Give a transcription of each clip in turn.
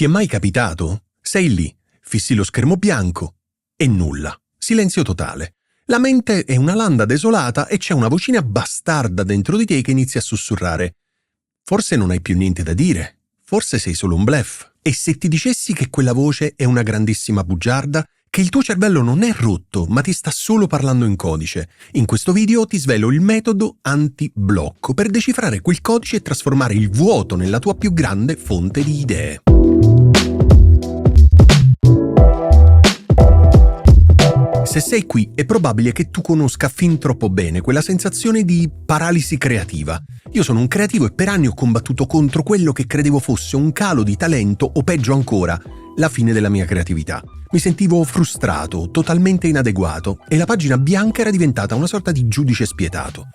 Ti è mai capitato? Sei lì, fissi lo schermo bianco e nulla. Silenzio totale. La mente è una landa desolata e c'è una vocina bastarda dentro di te che inizia a sussurrare. Forse non hai più niente da dire. Forse sei solo un bluff. E se ti dicessi che quella voce è una grandissima bugiarda, che il tuo cervello non è rotto, ma ti sta solo parlando in codice? In questo video ti svelo il metodo anti-blocco per decifrare quel codice e trasformare il vuoto nella tua più grande fonte di idee. Se sei qui è probabile che tu conosca fin troppo bene quella sensazione di paralisi creativa. Io sono un creativo e per anni ho combattuto contro quello che credevo fosse un calo di talento o peggio ancora, la fine della mia creatività. Mi sentivo frustrato, totalmente inadeguato e la pagina bianca era diventata una sorta di giudice spietato.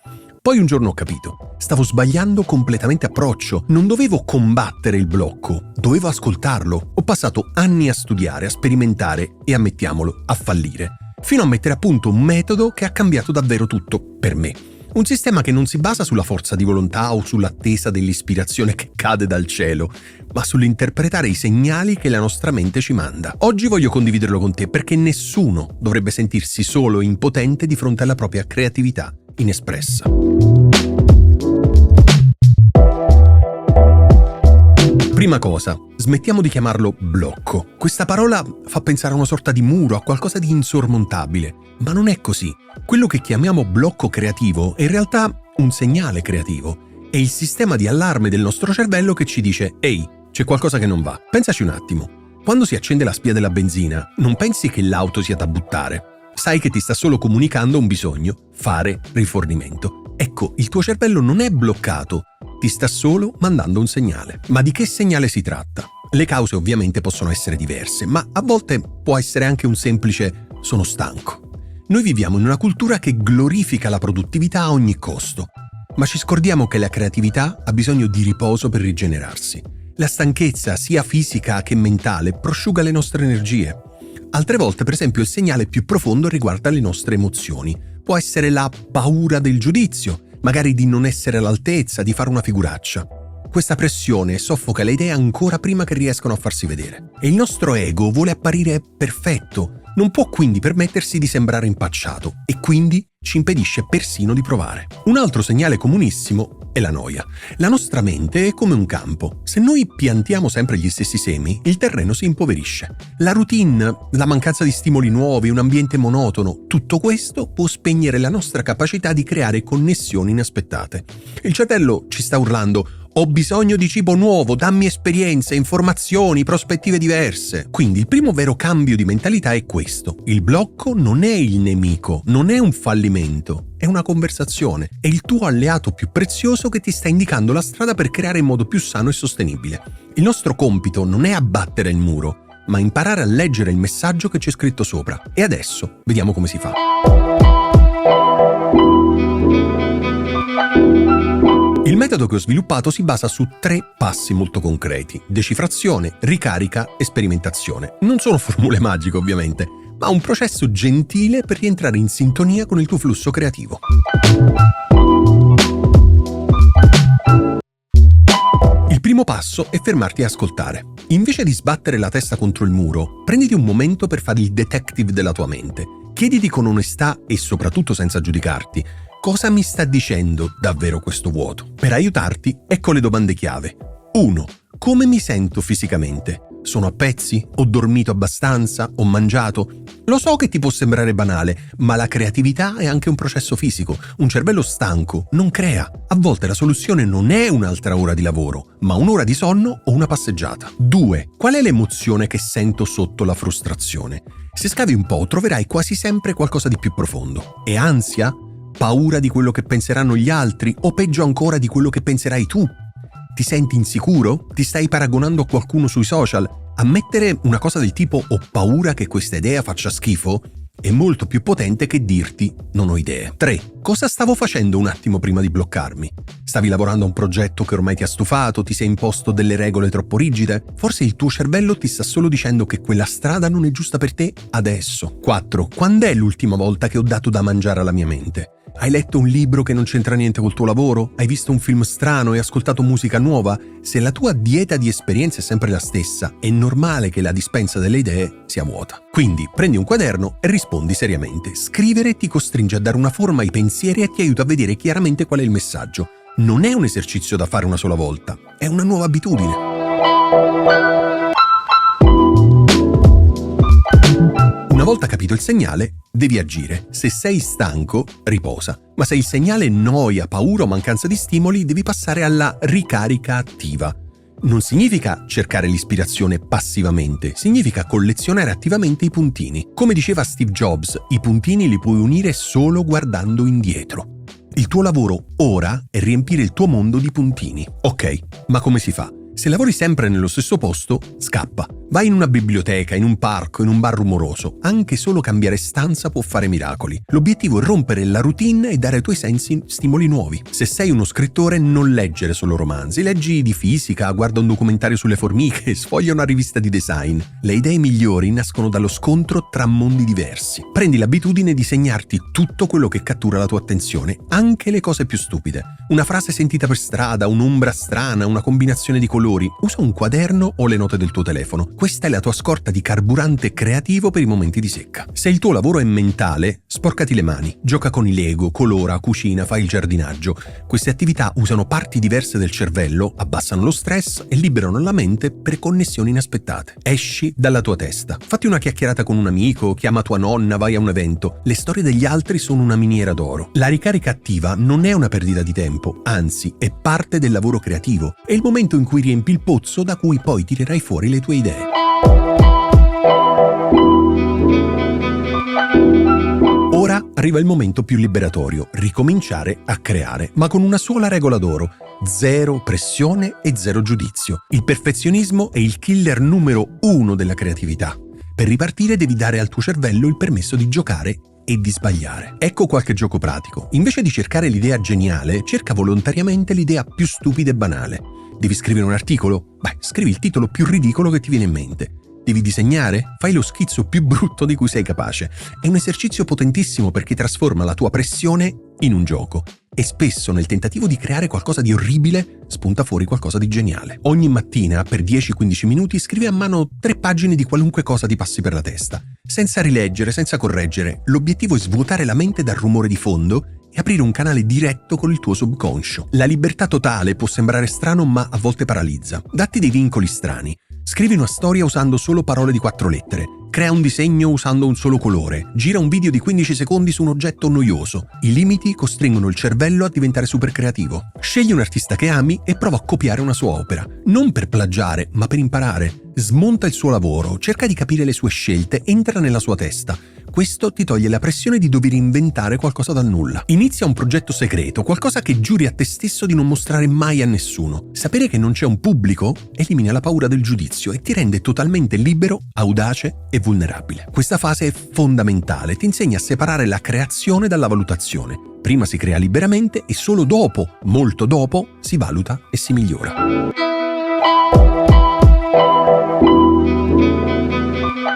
Poi un giorno ho capito, stavo sbagliando completamente approccio, non dovevo combattere il blocco, dovevo ascoltarlo. Ho passato anni a studiare, a sperimentare e, ammettiamolo, a fallire, fino a mettere a punto un metodo che ha cambiato davvero tutto per me. Un sistema che non si basa sulla forza di volontà o sull'attesa dell'ispirazione che cade dal cielo, ma sull'interpretare i segnali che la nostra mente ci manda. Oggi voglio condividerlo con te perché nessuno dovrebbe sentirsi solo e impotente di fronte alla propria creatività inespressa. Prima cosa, smettiamo di chiamarlo blocco. Questa parola fa pensare a una sorta di muro, a qualcosa di insormontabile, ma non è così. Quello che chiamiamo blocco creativo è in realtà un segnale creativo. È il sistema di allarme del nostro cervello che ci dice «Ehi, c'è qualcosa che non va». Pensaci un attimo. Quando si accende la spia della benzina, non pensi che l'auto sia da buttare. Sai che ti sta solo comunicando un bisogno, fare rifornimento. Ecco, il tuo cervello non è bloccato, ti sta solo mandando un segnale. Ma di che segnale si tratta? Le cause ovviamente possono essere diverse, ma a volte può essere anche un semplice «sono stanco». Noi viviamo in una cultura che glorifica la produttività a ogni costo, ma ci scordiamo che la creatività ha bisogno di riposo per rigenerarsi. La stanchezza, sia fisica che mentale, prosciuga le nostre energie. Altre volte, per esempio, il segnale più profondo riguarda le nostre emozioni. Può essere la paura del giudizio, magari di non essere all'altezza, di fare una figuraccia. Questa pressione soffoca le idee ancora prima che riescano a farsi vedere. E il nostro ego vuole apparire perfetto, non può quindi permettersi di sembrare impacciato e quindi ci impedisce persino di provare. Un altro segnale comunissimo è la noia. La nostra mente è come un campo. Se noi piantiamo sempre gli stessi semi, il terreno si impoverisce. La routine, la mancanza di stimoli nuovi, un ambiente monotono, tutto questo può spegnere la nostra capacità di creare connessioni inaspettate. Il cervello ci sta urlando «Ho bisogno di cibo nuovo, dammi esperienze, informazioni, prospettive diverse». Quindi il primo vero cambio di mentalità è questo. Il blocco non è il nemico, non è un fallimento, è una conversazione. È il tuo alleato più prezioso che ti sta indicando la strada per creare in modo più sano e sostenibile. Il nostro compito non è abbattere il muro, ma imparare a leggere il messaggio che c'è scritto sopra. E adesso vediamo come si fa. Il metodo che ho sviluppato si basa su 3 passi molto concreti: decifrazione, ricarica e sperimentazione. Non sono formule magiche ovviamente, ma un processo gentile per rientrare in sintonia con il tuo flusso creativo. Il primo passo è fermarti a ascoltare. Invece di sbattere la testa contro il muro, prenditi un momento per fare il detective della tua mente. Chiediti con onestà e soprattutto senza giudicarti: cosa mi sta dicendo davvero questo vuoto? Per aiutarti, ecco le domande chiave. 1. Come mi sento fisicamente? Sono a pezzi? Ho dormito abbastanza? Ho mangiato? Lo so che ti può sembrare banale, ma la creatività è anche un processo fisico. Un cervello stanco non crea. A volte la soluzione non è un'altra ora di lavoro, ma un'ora di sonno o una passeggiata. 2. Qual è l'emozione che sento sotto la frustrazione? Se scavi un po', troverai quasi sempre qualcosa di più profondo. È ansia? Paura di quello che penseranno gli altri o peggio ancora di quello che penserai tu? Ti senti insicuro? Ti stai paragonando a qualcuno sui social? Ammettere una cosa del tipo «ho paura che questa idea faccia schifo» è molto più potente che dirti «non ho idee». 3. Cosa stavo facendo un attimo prima di bloccarmi? Stavi lavorando a un progetto che ormai ti ha stufato? Ti sei imposto delle regole troppo rigide? Forse il tuo cervello ti sta solo dicendo che quella strada non è giusta per te adesso. 4. Quando è l'ultima volta che ho dato da mangiare alla mia mente? Hai letto un libro che non c'entra niente col tuo lavoro? Hai visto un film strano e ascoltato musica nuova? Se la tua dieta di esperienze è sempre la stessa, è normale che la dispensa delle idee sia vuota. Quindi prendi un quaderno e rispondi seriamente. Scrivere ti costringe a dare una forma ai pensieri e ti aiuta a vedere chiaramente qual è il messaggio. Non è un esercizio da fare una sola volta, è una nuova abitudine. Una volta capito il segnale, devi agire. Se sei stanco, riposa. Ma se il segnale è noia, paura o mancanza di stimoli, devi passare alla ricarica attiva. Non significa cercare l'ispirazione passivamente, significa collezionare attivamente i puntini. Come diceva Steve Jobs, i puntini li puoi unire solo guardando indietro. Il tuo lavoro ora è riempire il tuo mondo di puntini. Ok, ma come si fa? Se lavori sempre nello stesso posto, scappa. Vai in una biblioteca, in un parco, in un bar rumoroso. Anche solo cambiare stanza può fare miracoli. L'obiettivo è rompere la routine e dare ai tuoi sensi stimoli nuovi. Se sei uno scrittore, non leggere solo romanzi. Leggi di fisica, guarda un documentario sulle formiche, sfoglia una rivista di design. Le idee migliori nascono dallo scontro tra mondi diversi. Prendi l'abitudine di segnarti tutto quello che cattura la tua attenzione, anche le cose più stupide. Una frase sentita per strada, un'ombra strana, una combinazione di colori. Usa un quaderno o le note del tuo telefono. Questa è la tua scorta di carburante creativo per i momenti di secca. Se il tuo lavoro è mentale, sporcati le mani, gioca con i Lego, colora, cucina, fai il giardinaggio. Queste attività usano parti diverse del cervello, abbassano lo stress e liberano la mente per connessioni inaspettate. Esci dalla tua testa. Fatti una chiacchierata con un amico, chiama tua nonna, vai a un evento. Le storie degli altri sono una miniera d'oro. La ricarica attiva non è una perdita di tempo, anzi è parte del lavoro creativo. È il momento in cui riempi il pozzo da cui poi tirerai fuori le tue idee. Ora arriva il momento più liberatorio, ricominciare a creare, ma con una sola regola d'oro: zero pressione e zero giudizio. Il perfezionismo è il killer numero 1 della creatività. Per ripartire devi dare al tuo cervello il permesso di giocare e di sbagliare. Ecco qualche gioco pratico. Invece di cercare l'idea geniale, cerca volontariamente l'idea più stupida e banale. Devi scrivere un articolo? Scrivi il titolo più ridicolo che ti viene in mente. Devi disegnare? Fai lo schizzo più brutto di cui sei capace. È un esercizio potentissimo perché trasforma la tua pressione in un gioco. E spesso nel tentativo di creare qualcosa di orribile spunta fuori qualcosa di geniale. Ogni mattina, per 10-15 minuti, scrivi a mano 3 pagine di qualunque cosa ti passi per la testa. Senza rileggere, senza correggere. L'obiettivo è svuotare la mente dal rumore di fondo e aprire un canale diretto con il tuo subconscio. La libertà totale può sembrare strano, ma a volte paralizza. Datti dei vincoli strani. Scrivi una storia usando solo parole di 4 lettere. Crea un disegno usando un solo colore. Gira un video di 15 secondi su un oggetto noioso. I limiti costringono il cervello a diventare super creativo. Scegli un artista che ami e prova a copiare una sua opera. Non per plagiare, ma per imparare. Smonta il suo lavoro, cerca di capire le sue scelte, entra nella sua testa. Questo ti toglie la pressione di dover inventare qualcosa dal nulla. Inizia un progetto segreto, qualcosa che giuri a te stesso di non mostrare mai a nessuno. Sapere che non c'è un pubblico elimina la paura del giudizio e ti rende totalmente libero, audace e vulnerabile. Questa fase è fondamentale, ti insegna a separare la creazione dalla valutazione. Prima si crea liberamente e solo dopo, molto dopo, si valuta e si migliora.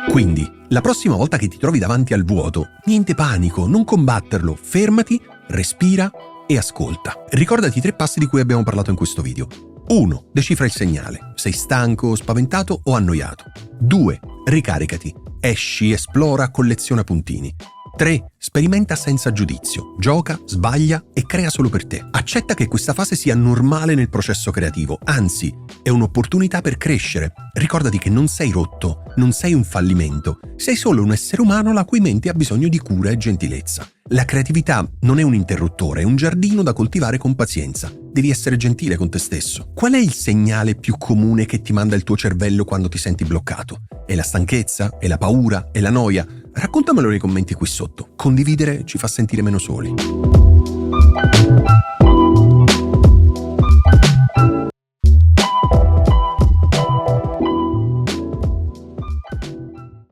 Quindi, la prossima volta che ti trovi davanti al vuoto, niente panico, non combatterlo, fermati, respira e ascolta. Ricordati i 3 passi di cui abbiamo parlato in questo video. 1. Decifra il segnale. Sei stanco, spaventato o annoiato? 2. Ricaricati. Esci, esplora, colleziona puntini. 3. Sperimenta senza giudizio. Gioca, sbaglia e crea solo per te. Accetta che questa fase sia normale nel processo creativo, anzi, è un'opportunità per crescere. Ricordati che non sei rotto, non sei un fallimento, sei solo un essere umano la cui mente ha bisogno di cura e gentilezza. La creatività non è un interruttore, è un giardino da coltivare con pazienza. Devi essere gentile con te stesso. Qual è il segnale più comune che ti manda il tuo cervello quando ti senti bloccato? È la stanchezza? È la paura? È la noia? Raccontamelo nei commenti qui sotto. Condividere ci fa sentire meno soli.